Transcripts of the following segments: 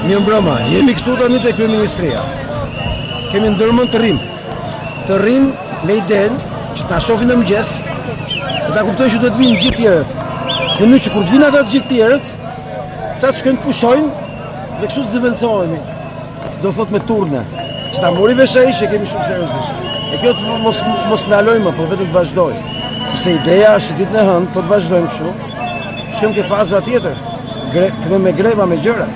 Mirëmbrëma, jemi këtu tani te Kryeministria. Kemi ndërmend të rrim me idenë që ta shohin në mëngjes, dhe ta kuptojnë që do të vinë gjithë tjerët. Në mënyrë që kur të vinë ata të gjithë tjerët, ata të shkojnë të pushojnë dhe kështu të zëvendësohemi. Do thot me turne, që ta mori vesh ai që kemi shumë seriozisht. E kjo të mos ndalojmë, por vetëm të vazhdoj. Sepse ideja është ditën e hënë, po të vazhdojmë kështu. Shkojmë ke faza tjetër. Fillojmë me greva, me gjëra.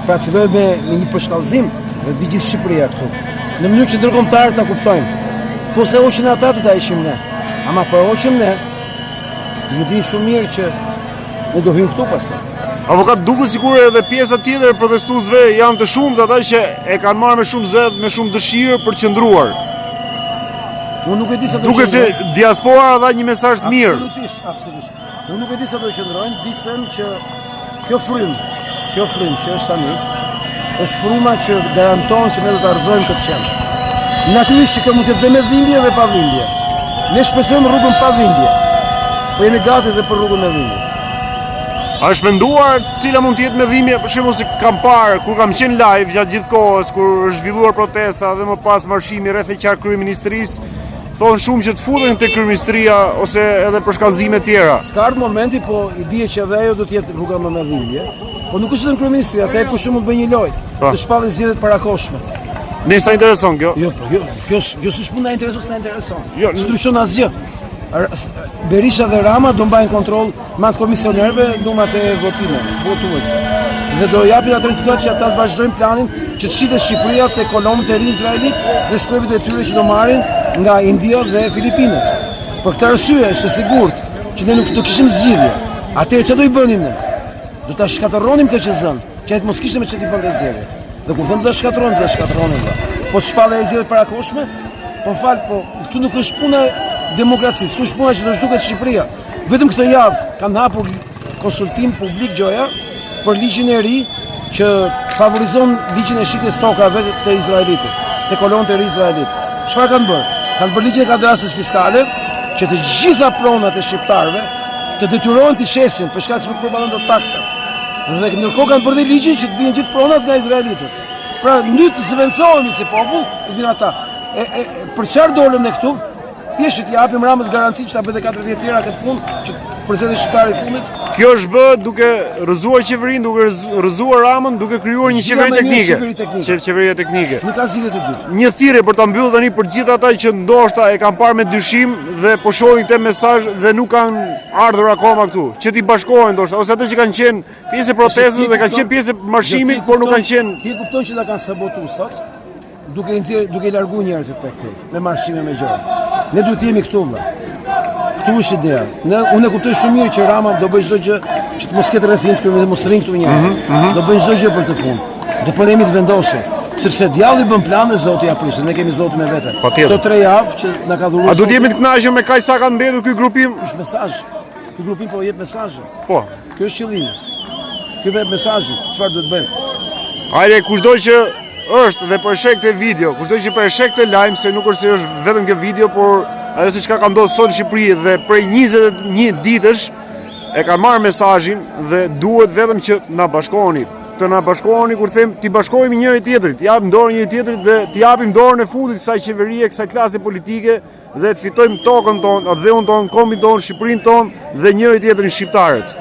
Pra fillojmë me një përshkallëzim dhe vi gjithë Shqipëria këtu. Në mënyrë që ndërkombëtarët ta kuptojnë. Po se hoqin ata do ta ishim ne. Ama po hoqim ne. Ju di shumë mirë që ne do hyjmë këtu pastaj. Avokat, duket sikur edhe pjesa tjetër e protestuesve janë të shumtë ata që e kanë marrë me shumë zell, me shumë dëshirë për të qëndruar. Unë nuk e di sa do të duket se diaspora dha një mesazh të mirë. Absolutisht. Unë nuk e di sa do të qëndrojnë, di them që kjo frymë që është tani, është fryma që garanton që ne do të argëzojmë këtë qendër. Natyrisht që kjo mund të jetë dhe me dhimbje dhe pa dhimbje. Ne shpresojmë rrugën pa dhimbje, po jemi gati dhe për rrugën me dhimbje. A është menduar cila mund të jetë me dhimbje? Për shembull, si kam parë kur kam qenë live gjatë gjithë kohës, kur është zhvilluar protesta dhe më pas marshimi rreth e qark kryeministrisë, thonë shumë që të futen te kryeministria ose edhe për shkallëzime tjera. S'ka ardhur momenti, po i bie që edhe ajo do të jetë rruga më me dhimbje. Po nuk është vetëm kryeministria, se ai për shembull bën një lojë, të shpallë zgjedhjet parakoshme. Ne s'ta intereson kjo? Jo, kjo s'është puna intereson, s'ta intereson. S'ndryshon asgjë. Berisha dhe Rama do mbajnë kontroll me atë komisionerëve numrat e votuesve. Dhe do japin atë situatë që ata të vazhdojnë planin që të shitet Shqipëria te kolonet e ri izraelit dhe sklepet e tyre që do marrin nga India dhe Filipinët. Për këtë arsye është e sigurt që ne nuk do kishim zgjidhje. Atëherë çfarë do i bënim ne? Do ta shkatërronim KQZ-n, që ai mos kishte me çeti bënte zgjedhjet. Dhe kur them do ta shkatërronim. Po të shpallë e zgjedhjet parakoshme, po këtu nuk është puna demokracisë, këtu është puna që do zhduket Shqipëria. Vetëm këtë javë kanë hapur konsultim publik Gjoja për ligjin e ri që favorizon ligjin e shitjes tokave të izraelitit, të kolonet e ri izraelit. Çfarë kanë bërë? Kanë bërë ligjin e kadrasës fiskale që të gjitha pronat e shqiptarëve të detyrohen të shesin për shkak se përballon të taksat. Dhe ndërkohë kanë bërë ligjin që të bien gjithë pronat nga izraelitët. Pra ne të zëvendësohemi si popull, vin ata. Për çfarë dolëm ne këtu? Thjesht t'i japim Ramës garanci që ta bëjë 4 vjet tjera këtë punë që përsetë shqiptarë i fundit. Kjo është bë duke rrëzuar qeverinë, duke rrëzuar Ramën, duke krijuar një qeveri teknike. Qeveria teknike. Nuk ka zgjidhje të dytë. Një thirrje për ta mbyllur tani për gjithë ata që ndoshta e kanë parë me dyshim dhe po shohin këtë mesazh dhe nuk kanë ardhur akoma këtu, që t'i bashkohen ndoshta ose ata që kanë qenë pjesë e protestës dhe kanë qenë pjesë e marshimit, por nuk kanë qenë. Ti kupton që ta kanë sabotuar sot, duke larguar njerëzit prej këtij, me marshime me gjëra. Ne duhet të jemi këtu vëlla. Këtu është ideja. Unë e kuptoj shumë mirë që Rama do bëj çdo gjë që të mos ketë rrethim këtu, dhe mos rrin këtu njerëz. Do bëj çdo gjë për këtë punë. Do punojmë të vendosur, sepse djalli bën plan dhe Zoti ja prish. Ne kemi Zotin me vete. Këto 3 javë që na ka dhuruar. A do të jemi të kënaqur me kaq sa kanë mbetur ky grupim? Është mesazh. Ky grupim po jep mesazhe. Po. Ky është qëllimi. Ky vep mesazhi. Çfarë duhet bëjmë? Hajde, kushdo që është dhe po e sheh këtë video, kushdo që po e sheh këtë lajm, se nuk është se është vetëm kjo video, por ajo se çka ka ndodhur sot në Shqipëri dhe prej 21 ditësh e kanë marrë mesazhin dhe duhet vetëm që na bashkoheni. Të na bashkoheni kur them ti bashkohemi njëri tjetrit, të japim dorën njëri tjetrit dhe të japim dorën e fundit kësaj qeverie, kësaj klase politike dhe të fitojmë tokën tonë, dheun tonë, kombin tonë, Shqipërinë tonë dhe njëri tjetrin shqiptarët.